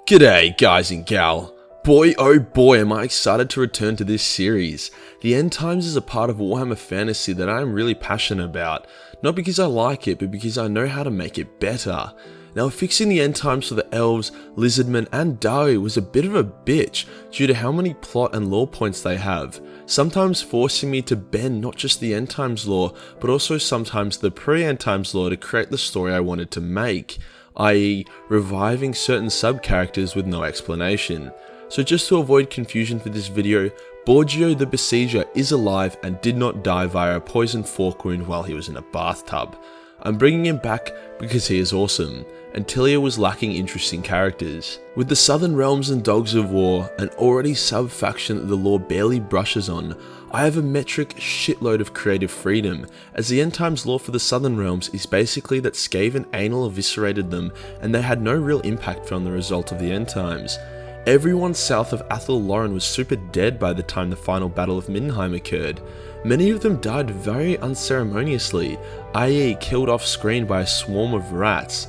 G'day guys and gal. Boy oh boy am I excited to return to this series. The End Times is a part of Warhammer Fantasy that I am really passionate about, not because I like it, but because I know how to make it better. Now fixing the End Times for the Elves, Lizardmen and Dari was a bit of a bitch due to how many plot and lore points they have, sometimes forcing me to bend not just the End Times lore, but also sometimes the pre-End Times lore to create the story I wanted to make, i.e. reviving certain sub-characters with no explanation. So just to avoid confusion for this video, Borgio the Besieger is alive and did not die via a poisoned fork wound while he was in a bathtub. I'm bringing him back because he is awesome, and Tilia was lacking interesting characters. With the Southern Realms and Dogs of War, an already sub-faction that the lore barely brushes on, I have a metric shitload of creative freedom, as the End Times lore for the Southern Realms is basically that Skaven anal eviscerated them and they had no real impact on the result of the End Times. Everyone south of Athel Loren was super dead by the time the final Battle of Middenheim occurred. Many of them died very unceremoniously, i.e. killed off screen by a swarm of rats.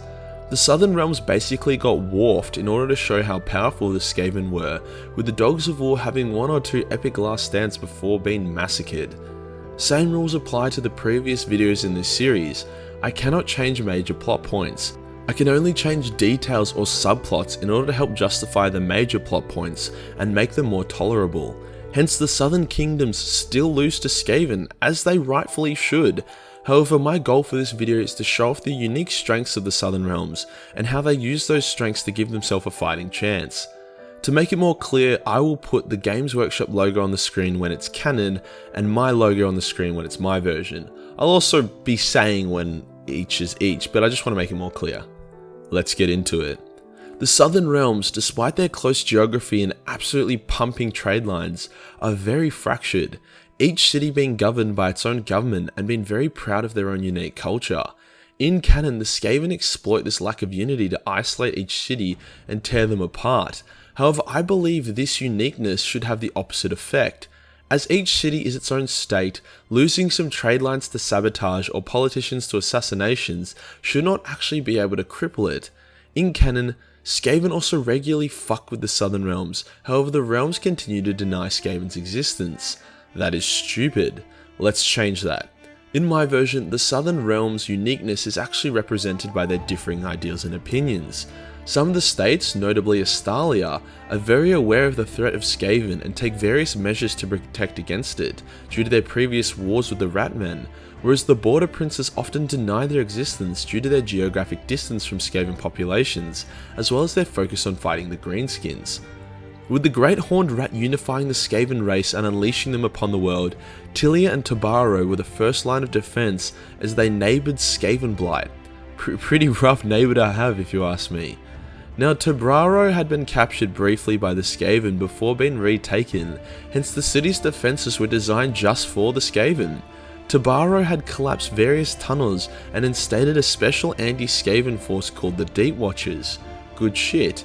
The Southern Realms basically got warped in order to show how powerful the Skaven were, with the Dogs of War having one or two epic last stands before being massacred. Same rules apply to the previous videos in this series. I cannot change major plot points. I can only change details or subplots in order to help justify the major plot points and make them more tolerable. Hence the Southern Kingdoms still lose to Skaven, as they rightfully should. However, my goal for this video is to show off the unique strengths of the Southern Realms, and how they use those strengths to give themselves a fighting chance. To make it more clear, I will put the Games Workshop logo on the screen when it's canon, and my logo on the screen when it's my version. I'll also be saying when each is each, but I just want to make it more clear. Let's get into it. The Southern Realms, despite their close geography and absolutely pumping trade lines, are very fractured, each city being governed by its own government and being very proud of their own unique culture. In canon, the Skaven exploit this lack of unity to isolate each city and tear them apart. However, I believe this uniqueness should have the opposite effect. As each city is its own state, losing some trade lines to sabotage or politicians to assassinations should not actually be able to cripple it. In canon, Skaven also regularly fuck with the Southern Realms, however the realms continue to deny Skaven's existence. That is stupid. Let's change that. In my version, the Southern Realms' uniqueness is actually represented by their differing ideals and opinions. Some of the states, notably Astalia, are very aware of the threat of Skaven and take various measures to protect against it, due to their previous wars with the Ratmen, whereas the Border Princes often deny their existence due to their geographic distance from Skaven populations, as well as their focus on fighting the Greenskins. With the Great Horned Rat unifying the Skaven race and unleashing them upon the world, Tilia and Tobarro were the first line of defense as they neighbored Skaven Blight. Pretty rough neighbor to have if you ask me. Now Tobarro had been captured briefly by the Skaven before being retaken, hence the city's defenses were designed just for the Skaven. Tobarro had collapsed various tunnels and instated a special anti-Skaven force called the Deep Watchers. Good shit.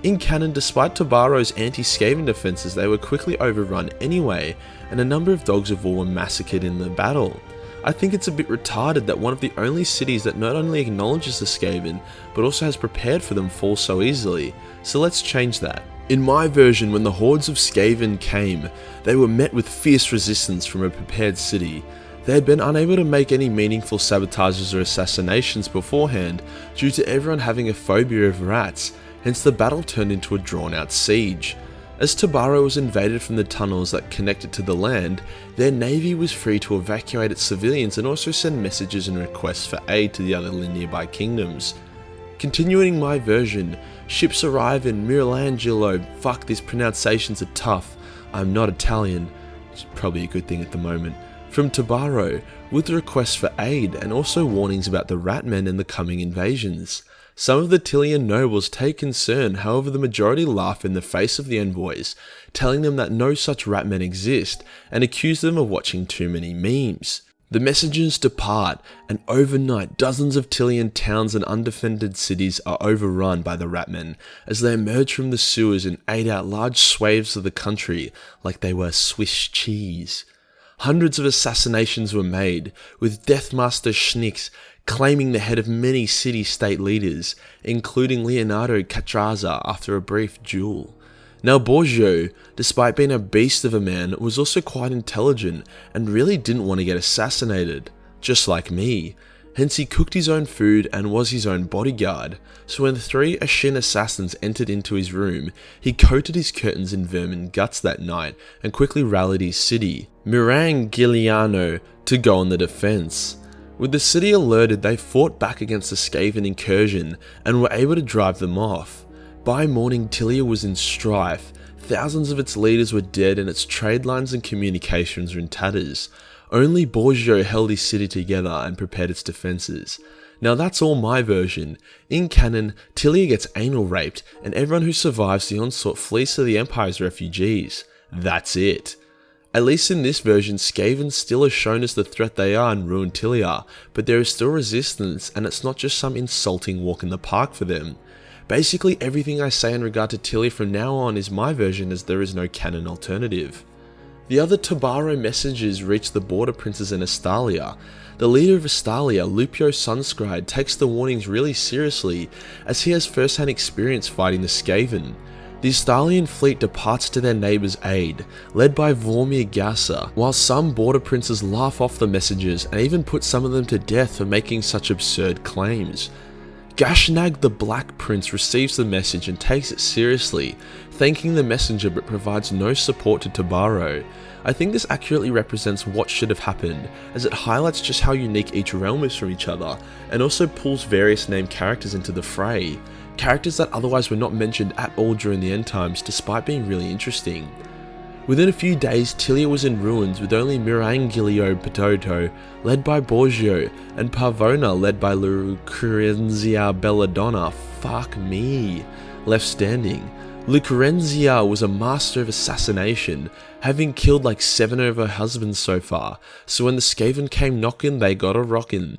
In canon, despite Tobarro's anti-Skaven defenses, they were quickly overrun anyway, and a number of Dogs of War were massacred in the battle. I think it's a bit retarded that one of the only cities that not only acknowledges the Skaven, but also has prepared for them falls so easily, so let's change that. In my version, when the hordes of Skaven came, they were met with fierce resistance from a prepared city. They had been unable to make any meaningful sabotages or assassinations beforehand, due to everyone having a phobia of rats, hence the battle turned into a drawn-out siege. As Tobarro was invaded from the tunnels that connected to the land, their navy was free to evacuate its civilians and also send messages and requests for aid to the other nearby kingdoms. Continuing my version, ships arrive in Miralangelo. Fuck, these pronunciations are tough. I'm not Italian, which is probably a good thing at the moment. From Tobarro, with requests for aid and also warnings about the Ratmen and the coming invasions. Some of the Tilian nobles take concern, however the majority laugh in the face of the envoys, telling them that no such Ratmen exist, and accuse them of watching too many memes. The messengers depart, and overnight dozens of Tilian towns and undefended cities are overrun by the Ratmen, as they emerge from the sewers and ate out large swathes of the country like they were Swiss cheese. Hundreds of assassinations were made, with Deathmaster Schnicks claiming the head of many city-state leaders, including Leonardo Catraza after a brief duel. Now Borgio, despite being a beast of a man, was also quite intelligent and really didn't want to get assassinated, just like me. Hence he cooked his own food and was his own bodyguard, so when 3 Ashin assassins entered into his room, he coated his curtains in vermin guts that night and quickly rallied his city, Mirangiliano, to go on the defense. With the city alerted, they fought back against the Skaven incursion and were able to drive them off. By morning, Tilia was in strife. Thousands of its leaders were dead and its trade lines and communications were in tatters. Only Borgio held his city together and prepared its defences. Now that's all my version. In canon, Tilia gets anal raped and everyone who survives the onslaught flees to the Empire's refugees. That's it. At least in this version, Skaven still are shown as the threat they are in ruined Tilia, but there is still resistance and it's not just some insulting walk in the park for them. Basically everything I say in regard to Tilia from now on is my version, as there is no canon alternative. The other Tobarro messengers reach the border princes in Astalia. The leader of Astalia, Lupio Sunscribe, takes the warnings really seriously, as he has first-hand experience fighting the Skaven. The Astalian fleet departs to their neighbour's aid, led by Vormir Gassa, while some border princes laugh off the messengers and even put some of them to death for making such absurd claims. Gashnag the Black Prince receives the message and takes it seriously, thanking the messenger but provides no support to Tobarro. I think this accurately represents what should have happened, as it highlights just how unique each realm is from each other, and also pulls various named characters into the fray. Characters that otherwise were not mentioned at all during the end times, despite being really interesting. Within a few days, Tilia was in ruins with only Mirangilio Potato, led by Borgio, and Pavona, led by Lucrezia Belladonna, fuck me, left standing. Lucrezia was a master of assassination, having killed like 7 of her husbands so far, so when the Skaven came knocking, they got a rockin'.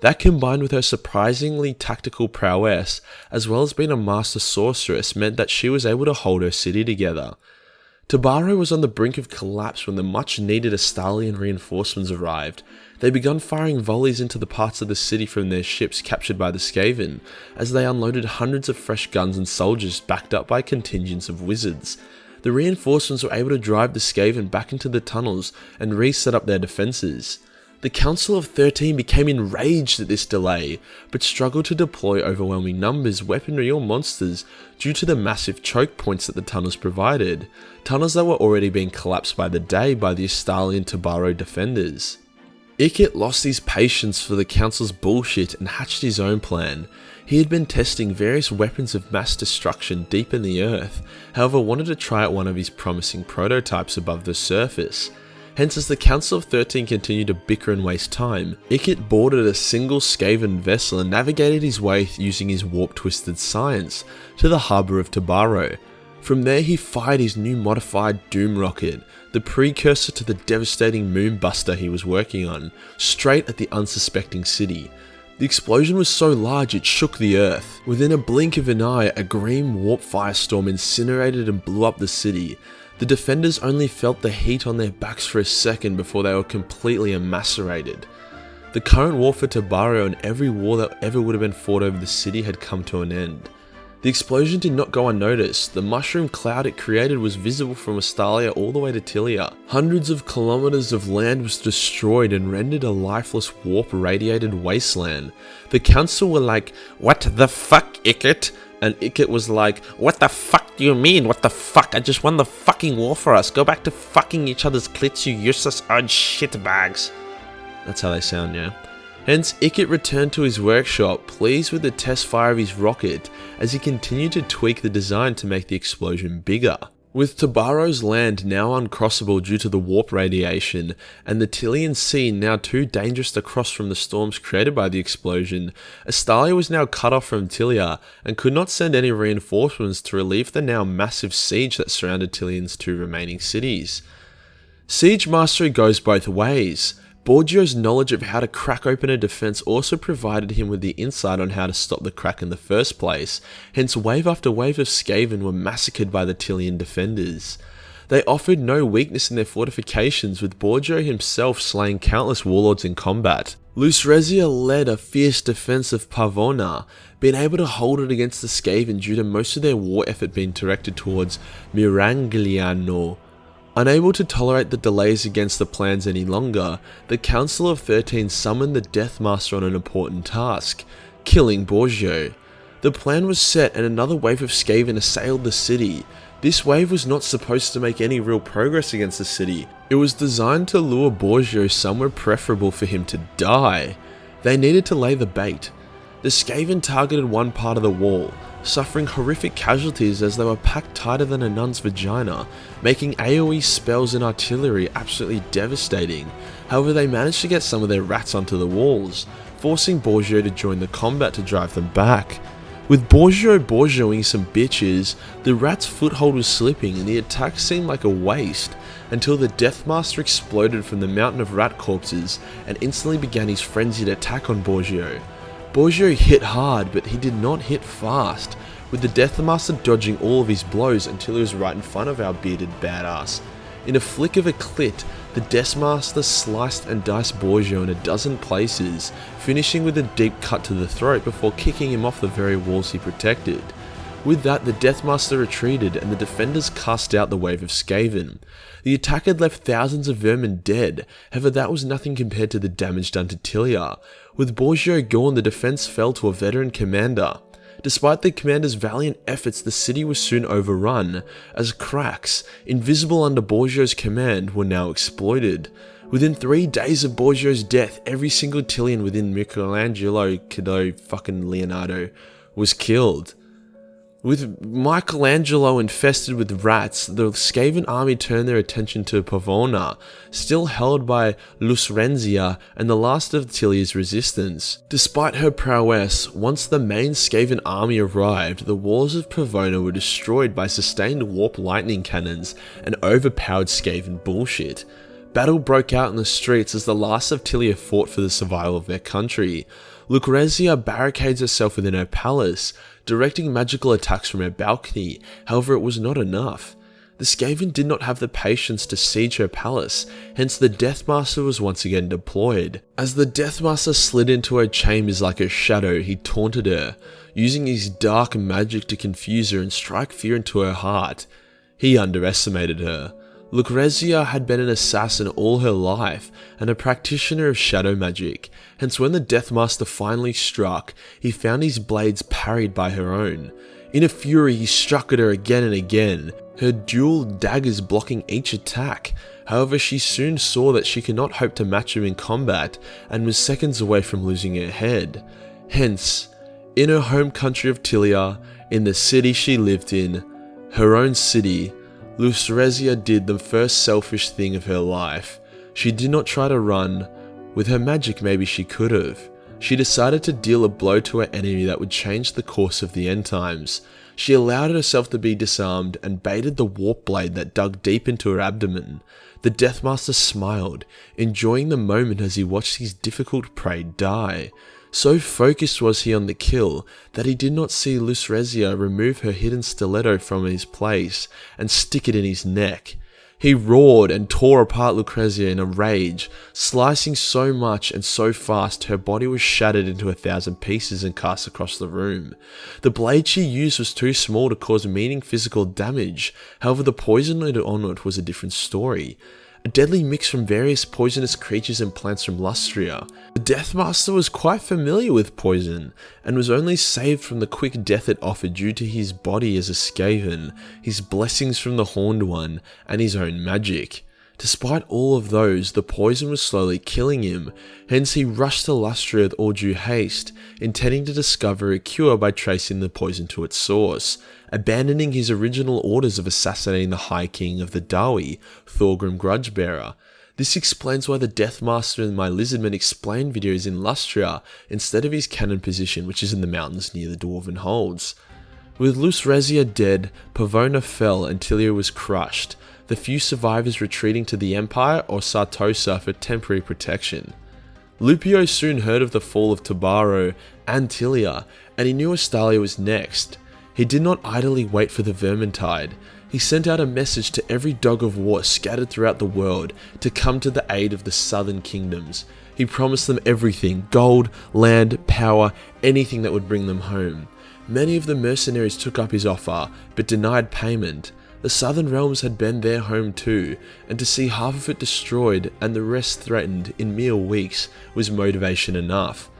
That combined with her surprisingly tactical prowess, as well as being a master sorceress, meant that she was able to hold her city together. Tobarro was on the brink of collapse when the much needed Astalian reinforcements arrived. They began firing volleys into the parts of the city from their ships captured by the Skaven, as they unloaded hundreds of fresh guns and soldiers backed up by contingents of wizards. The reinforcements were able to drive the Skaven back into the tunnels and reset up their defences. The Council of 13 became enraged at this delay, but struggled to deploy overwhelming numbers, weaponry or monsters due to the massive choke points that the tunnels provided, tunnels that were already being collapsed by the day by the Astalian Tobarro defenders. Ikit lost his patience for the Council's bullshit and hatched his own plan. He had been testing various weapons of mass destruction deep in the earth, however wanted to try out one of his promising prototypes above the surface. Hence, as the Council of 13 continued to bicker and waste time, Ikit boarded a single Skaven vessel and navigated his way using his warp-twisted science to the harbour of Tobarro. From there he fired his new modified Doom rocket, the precursor to the devastating Moonbuster he was working on, straight at the unsuspecting city. The explosion was so large it shook the earth. Within a blink of an eye, a green warp firestorm incinerated and blew up the city. The defenders only felt the heat on their backs for a second before they were completely emascerated. The current war for Tobarro and every war that ever would have been fought over the city had come to an end. The explosion did not go unnoticed. The mushroom cloud it created was visible from Astalia all the way to Tilia. Hundreds of kilometers of land was destroyed and rendered a lifeless warp-radiated wasteland. The council were like, "What the fuck, Ikit?" And Ikit was like, "What the fuck do you mean? What the fuck? I just won the fucking war for us. Go back to fucking each other's clits, you useless odd shitbags." That's how they sound, yeah. Hence, Ikit returned to his workshop, pleased with the test fire of his rocket, as he continued to tweak the design to make the explosion bigger. With Tobarro's land now uncrossable due to the warp radiation, and the Tilian Sea now too dangerous to cross from the storms created by the explosion, Astalia was now cut off from Tilia, and could not send any reinforcements to relieve the now massive siege that surrounded Tilian's 2 remaining cities. Siege mastery goes both ways. Borgio's knowledge of how to crack open a defense also provided him with the insight on how to stop the crack in the first place, hence wave after wave of Skaven were massacred by the Tilian defenders. They offered no weakness in their fortifications, with Borgio himself slaying countless warlords in combat. Lucrezia led a fierce defense of Pavona, being able to hold it against the Skaven due to most of their war effort being directed towards Mirangliano. Unable to tolerate the delays against the plans any longer, the Council of 13 summoned the Deathmaster on an important task, killing Borgio. The plan was set and another wave of Skaven assailed the city. This wave was not supposed to make any real progress against the city. It was designed to lure Borgio somewhere preferable for him to die. They needed to lay the bait. The Skaven targeted one part of the wall, suffering horrific casualties as they were packed tighter than a nun's vagina, making AoE spells and artillery absolutely devastating. However, they managed to get some of their rats onto the walls, forcing Borgio to join the combat to drive them back. With Borgioing some bitches, the rat's foothold was slipping and the attack seemed like a waste, until the Deathmaster exploded from the mountain of rat corpses and instantly began his frenzied attack on Borgio. Borgio hit hard, but he did not hit fast, with the Deathmaster dodging all of his blows until he was right in front of our bearded badass. In a flick of a clit, the Deathmaster sliced and diced Borgio in a dozen places, finishing with a deep cut to the throat before kicking him off the very walls he protected. With that, the Deathmaster retreated and the defenders cast out the wave of Skaven. The attack had left thousands of vermin dead, however that was nothing compared to the damage done to Tilia. With Borgio gone, the defense fell to a veteran commander. Despite the commander's valiant efforts, the city was soon overrun, as cracks, invisible under Borgio's command, were now exploited. Within 3 days of Borgio's death, every single Tilian within Michelangelo, Leonardo, was killed. With Michelangelo infested with rats, the Skaven army turned their attention to Pavona, still held by Lucrezia and the last of Tilia's resistance. Despite her prowess, once the main Skaven army arrived, the walls of Pavona were destroyed by sustained warp lightning cannons and overpowered Skaven bullshit. Battle broke out in the streets as the last of Tilia fought for the survival of their country. Lucrezia barricades herself within her palace, directing magical attacks from her balcony. However, it was not enough. The Skaven did not have the patience to siege her palace, hence the Deathmaster was once again deployed. As the Deathmaster slid into her chambers like a shadow, he taunted her, using his dark magic to confuse her and strike fear into her heart. He underestimated her. Lucrezia had been an assassin all her life and a practitioner of shadow magic, hence when the Deathmaster finally struck, he found his blades parried by her own. In a fury, he struck at her again and again, her dual daggers blocking each attack. However, she soon saw that she could not hope to match him in combat and was seconds away from losing her head. Hence, in her home country of Tilia, in the city she lived in, her own city, Lucrezia did the first selfish thing of her life. She did not try to run. With her magic, maybe she could have. She decided to deal a blow to her enemy that would change the course of the end times. She allowed herself to be disarmed and baited the warp blade that dug deep into her abdomen. The Deathmaster smiled, enjoying the moment as he watched his difficult prey die. So focused was he on the kill that he did not see Lucrezia remove her hidden stiletto from his place and stick it in his neck. He roared and tore apart Lucrezia in a rage, slicing so much and so fast her body was shattered into 1,000 pieces and cast across the room. The blade she used was too small to cause meaningful physical damage, however the poison on it was a different story. A deadly mix from various poisonous creatures and plants from Lustria. The Deathmaster was quite familiar with poison, and was only saved from the quick death it offered due to his body as a Skaven, his blessings from the Horned One, and his own magic. Despite all of those, the poison was slowly killing him, hence he rushed to Lustria with all due haste, intending to discover a cure by tracing the poison to its source, abandoning his original orders of assassinating the High King of the Dawi, Thorgrim Grudgebearer. This explains why the Deathmaster in my Lizardman Explained video is in Lustria instead of his canon position, which is in the mountains near the Dwarven Holds. With Lucrezia dead, Pavona fell and Tilia was crushed, the few survivors retreating to the Empire or Sartosa for temporary protection. Lupio soon heard of the fall of Tobarro and Tilia, and he knew Astalia was next. He did not idly wait for the Vermintide. He sent out a message to every dog of war scattered throughout the world to come to the aid of the southern kingdoms. He promised them everything: gold, land, power, anything that would bring them home. Many of the mercenaries took up his offer, but denied payment. The southern realms had been their home too, and to see half of it destroyed and the rest threatened in mere weeks was motivation enough.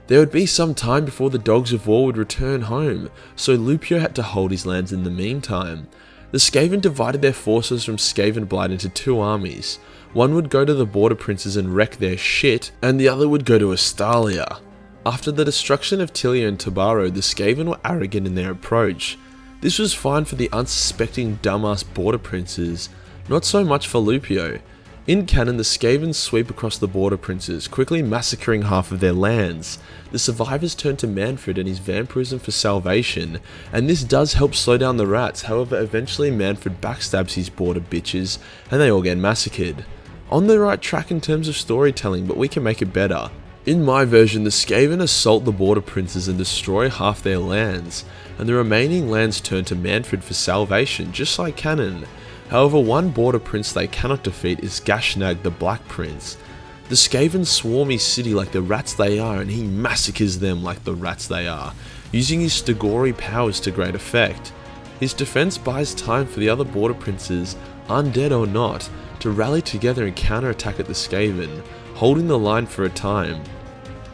There would be some time before the dogs of war would return home, so Lupio had to hold his lands in the meantime. The Skaven divided their forces from Skavenblight into two armies. One would go to the border princes and wreck their shit, and the other would go to Astalia. After the destruction of Tilia and Tobarro, the Skaven were arrogant in their approach. This was fine for the unsuspecting dumbass border princes, not so much for Lupio. In canon, the Skavens sweep across the border princes, quickly massacring half of their lands. The survivors turn to Manfred and his vampirism for salvation, and this does help slow down the rats. However, eventually Manfred backstabs his border bitches, and they all get massacred. On the right track in terms of storytelling, but we can make it better. In my version, the Skaven assault the border princes and destroy half their lands, and the remaining lands turn to Manfred for salvation, just like canon. However, one border prince they cannot defeat is Gashnag the Black Prince. The Skaven swarm his city like the rats they are, and he massacres them like the rats they are, using his Stagori powers to great effect. His defense buys time for the other border princes, undead or not, to rally together and counterattack at the Skaven, holding the line for a time.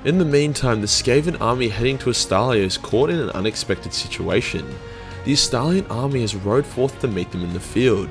In the meantime, the Skaven army heading to Astalia is caught in an unexpected situation. The Astalian army has rode forth to meet them in the field.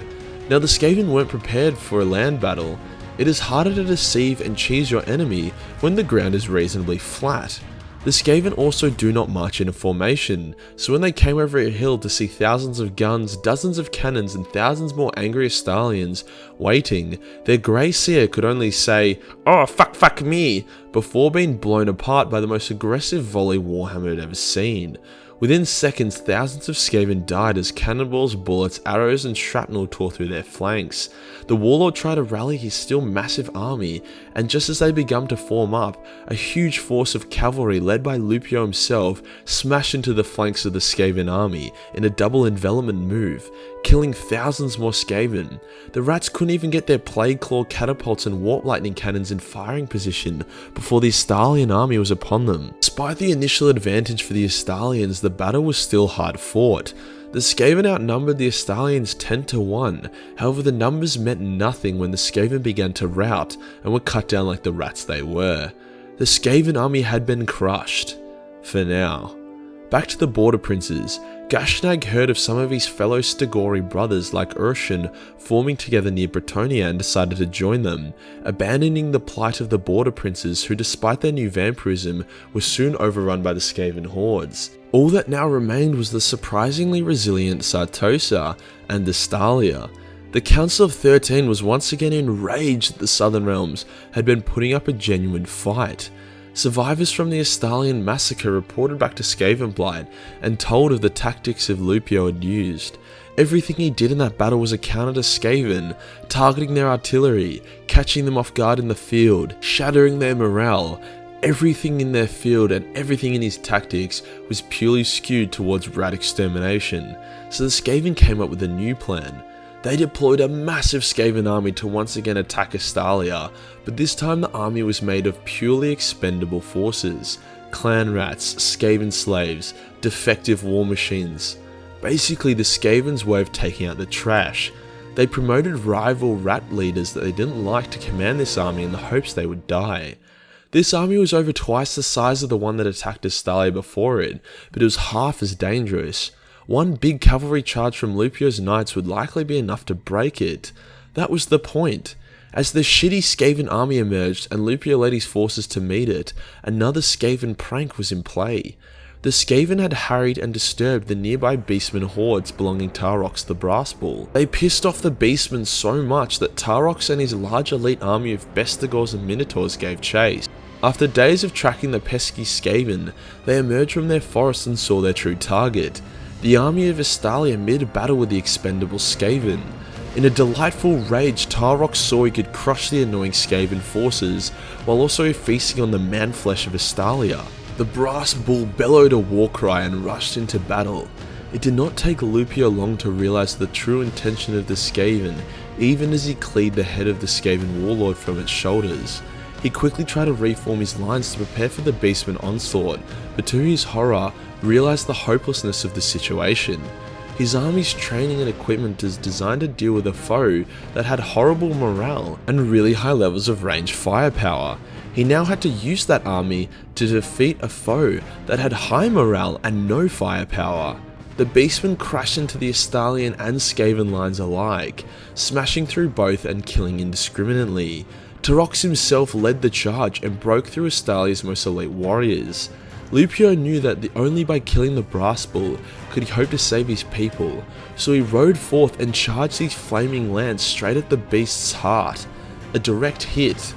Now, the Skaven weren't prepared for a land battle. It is harder to deceive and cheese your enemy when the ground is reasonably flat. The Skaven also do not march in a formation, so when they came over a hill to see thousands of guns, dozens of cannons and thousands more angry Astalians waiting, their grey seer could only say, "Oh fuck me," before being blown apart by the most aggressive volley Warhammer had ever seen. Within seconds, thousands of Skaven died as cannonballs, bullets, arrows and shrapnel tore through their flanks. The warlord tried to rally his still massive army, and just as they began to form up, a huge force of cavalry led by Lupio himself smashed into the flanks of the Skaven army in a double envelopment move, killing thousands more Skaven. The rats couldn't even get their Plague Claw catapults and Warp Lightning cannons in firing position before the Astalian army was upon them. Despite the initial advantage for the Astalians, the battle was still hard fought. The Skaven outnumbered the Astalians 10-1, however the numbers meant nothing when the Skaven began to rout and were cut down like the rats they were. The Skaven army had been crushed. For now. Back to the border princes. Gashnag heard of some of his fellow Stagori brothers like Urshan forming together near Bretonia and decided to join them, abandoning the plight of the border princes who, despite their new vampirism, were soon overrun by the Skaven hordes. All that now remained was the surprisingly resilient Sartosa and Astalia. The Council of 13 was once again enraged that the Southern Realms had been putting up a genuine fight. Survivors from the Astalian massacre reported back to Skavenblight and told of the tactics of Lupio had used. Everything he did in that battle was a counter to Skaven, targeting their artillery, catching them off guard in the field, shattering their morale. Everything in their field and everything in his tactics was purely skewed towards rat extermination, so the Skaven came up with a new plan. They deployed a massive Skaven army to once again attack Astalia, but this time the army was made of purely expendable forces. Clan rats, Skaven slaves, defective war machines. Basically the Skaven's way of taking out the trash. They promoted rival rat leaders that they didn't like to command this army in the hopes they would die. This army was over twice the size of the one that attacked Astalia before it, but it was half as dangerous. One big cavalry charge from Lupio's knights would likely be enough to break it. That was the point. As the shitty Skaven army emerged and Lupio led his forces to meet it, another Skaven prank was in play. The Skaven had harried and disturbed the nearby beastmen hordes belonging to Tarrox the Brass Bull. They pissed off the beastmen so much that Tarrox and his large elite army of Bestigors and Minotaurs gave chase. After days of tracking the pesky Skaven, they emerged from their forest and saw their true target. The army of Astalia mid-battle with the expendable Skaven. In a delightful rage, Tarrox saw he could crush the annoying Skaven forces, while also feasting on the man-flesh of Astalia. The Brass Bull bellowed a war cry and rushed into battle. It did not take Lupio long to realize the true intention of the Skaven, even as he cleared the head of the Skaven warlord from its shoulders. He quickly tried to reform his lines to prepare for the beastman onslaught, but to his horror, realized the hopelessness of the situation. His army's training and equipment is designed to deal with a foe that had horrible morale and really high levels of ranged firepower. He now had to use that army to defeat a foe that had high morale and no firepower. The beastman crashed into the stallion and Skaven lines alike, smashing through both and killing indiscriminately. Tbh himself led the charge and broke through Astallia's most elite warriors. Lupio knew that only by killing the brass bull could he hope to save his people, so he rode forth and charged his flaming lance straight at the beast's heart. A direct hit.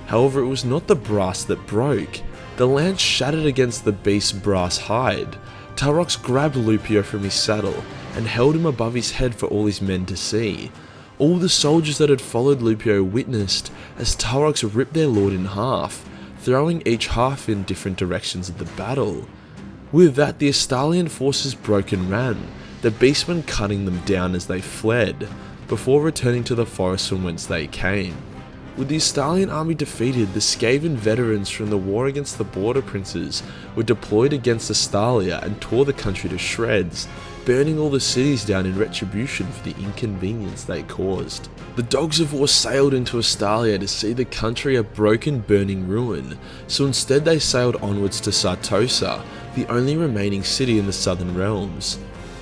However, it was not the brass that broke. The lance shattered against the beast's brass hide. Tbh grabbed Lupio from his saddle and held him above his head for all his men to see. All the soldiers that had followed Lupio witnessed as Tbh ripped their lord in half, throwing each half in different directions of the battle. With that, the Astallian forces broke and ran, the beastmen cutting them down as they fled, before returning to the forest from whence they came. With the Stallion army defeated, the Skaven veterans from the war against the Border Princes were deployed against Astallia and tore the country to shreds, burning all the cities down in retribution for the inconvenience they caused. The Dogs of War sailed into Astallia to see the country a broken, burning ruin, so instead they sailed onwards to Sartosa, the only remaining city in the southern realms.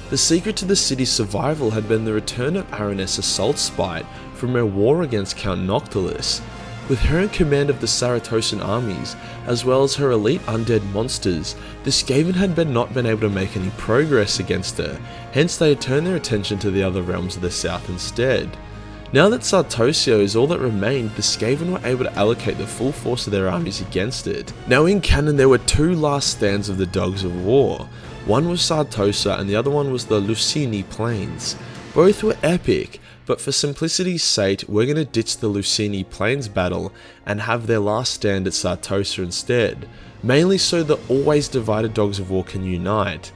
The secret to the city's survival had been the return of Aranessa's Saltspite from her war against Count Noctilus. With her in command of the Saratosan armies, as well as her elite undead monsters, the Skaven had not been able to make any progress against her, hence they had turned their attention to the other realms of the south instead. Now that Sartosia is all that remained, the Skaven were able to allocate the full force of their armies against it. Now in canon there were two last stands of the Dogs of War. One was Sartosa and the other one was the Lucini Plains. Both were epic, but for simplicity's sake we're going to ditch the Lucini Plains battle and have their last stand at Sartosa instead, mainly so the always divided Dogs of War can unite.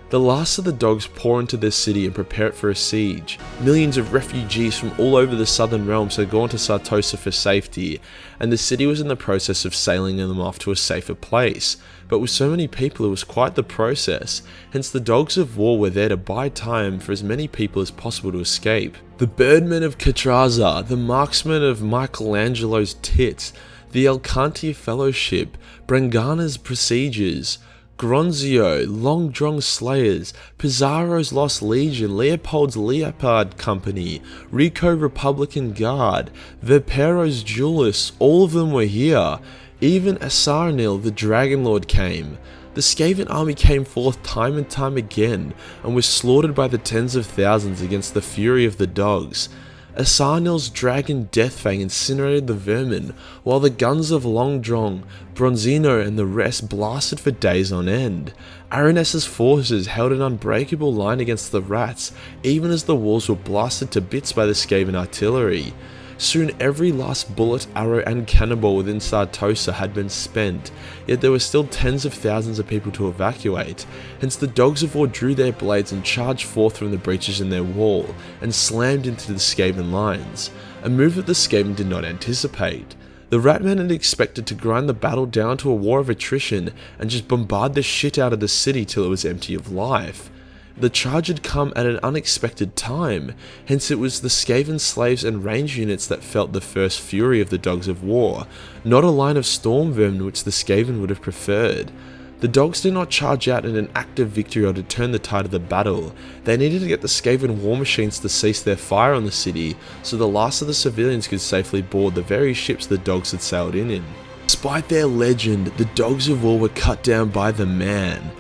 The last of the dogs pour into their city and prepare it for a siege. Millions of refugees from all over the southern realms had gone to Sartosa for safety, and the city was in the process of sailing them off to a safer place. But with so many people it was quite the process, hence the Dogs of War were there to buy time for as many people as possible to escape. The Birdmen of Catraza, the Marksmen of Michelangelo's Tits, the Alcanti Fellowship, Brangana's Procedures, Gronzio, Long Drong Slayers, Pizarro's Lost Legion, Leopold's Leopard Company, Rico Republican Guard, Verpero's Duelists, all of them were here. Even Asarnil, the Dragon Lord, came. The Skaven army came forth time and time again, and was slaughtered by the tens of thousands against the fury of the dogs. Asarnil's dragon Deathfang incinerated the vermin, while the guns of Longdrong, Bronzino and the rest blasted for days on end. Aranessa's forces held an unbreakable line against the rats, even as the walls were blasted to bits by the Skaven artillery. Soon every last bullet, arrow and cannonball within Sartosa had been spent, yet there were still tens of thousands of people to evacuate, hence the Dogs of War drew their blades and charged forth from the breaches in their wall, and slammed into the Skaven lines, a move that the Skaven did not anticipate. The Ratmen had expected to grind the battle down to a war of attrition and just bombard the shit out of the city till it was empty of life. The charge had come at an unexpected time, hence it was the Skaven slaves and range units that felt the first fury of the Dogs of War, not a line of storm vermin which the Skaven would have preferred. The dogs did not charge out in an act of victory or to turn the tide of the battle. They needed to get the Skaven war machines to cease their fire on the city, so the last of the civilians could safely board the very ships the dogs had sailed in. Despite their legend, the Dogs of War were cut down by the man,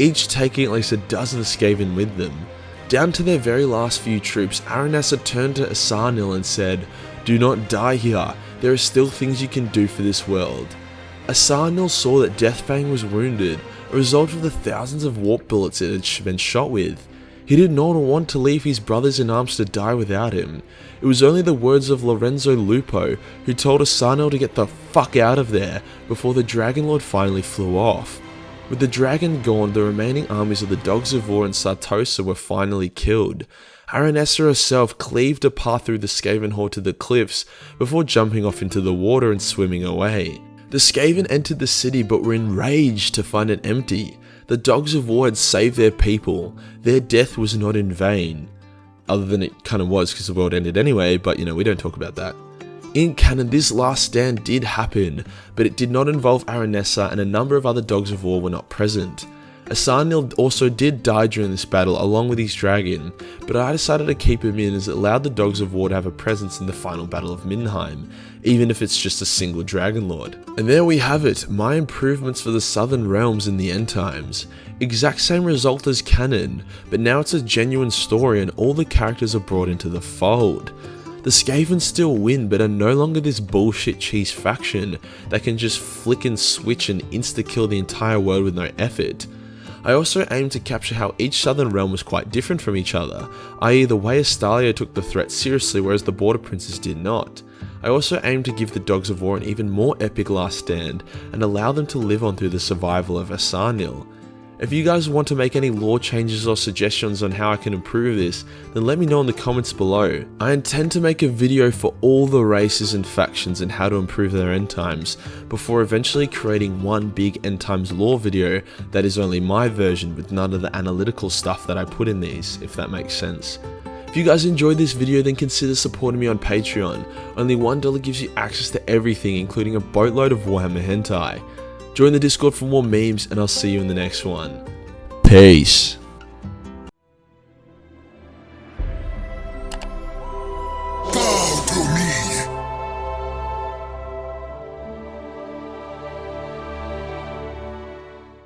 each taking at least a dozen Skaven with them. Down to their very last few troops, Aranessa turned to Asarnil and said, "Do not die here, there are still things you can do for this world." Asarnil saw that Deathfang was wounded, a result of the thousands of warp bullets it had been shot with. He did not want to leave his brothers in arms to die without him. It was only the words of Lorenzo Lupo who told Asarnil to get the fuck out of there before the Dragon Lord finally flew off. With the dragon gone, the remaining armies of the Dogs of War and Sartosa were finally killed. Aranessa herself cleaved a path through the Skaven horde to the cliffs before jumping off into the water and swimming away. The Skaven entered the city but were enraged to find it empty. The Dogs of War had saved their people. Their death was not in vain. Other than it kind of was, because the world ended anyway, but we don't talk about that. In canon, this last stand did happen, but it did not involve Aranessa, and a number of other Dogs of War were not present. Assassinations also did die during this battle along with his dragon, but I decided to keep him in as it allowed the Dogs of War to have a presence in the final battle of Middenheim, even if it's just a single Dragon Lord. And there we have it, my improvements for the Southern Realms in the end times. Exact same result as canon, but now it's a genuine story and all the characters are brought into the fold. The Skaven still win, but are no longer this bullshit cheese faction that can just flick and switch and insta-kill the entire world with no effort. I also aimed to capture how each southern realm was quite different from each other, i.e. the way Astalia took the threat seriously whereas the Border Princes did not. I also aimed to give the Dogs of War an even more epic last stand and allow them to live on through the survival of Assassinations. If you guys want to make any lore changes or suggestions on how I can improve this, then let me know in the comments below. I intend to make a video for all the races and factions and how to improve their end times, before eventually creating one big end times lore video that is only my version with none of the analytical stuff that I put in these, if that makes sense. If you guys enjoyed this video, then consider supporting me on Patreon. Only $1 gives you access to everything, including a boatload of Warhammer hentai. Join the Discord for more memes, and I'll see you in the next one. Peace.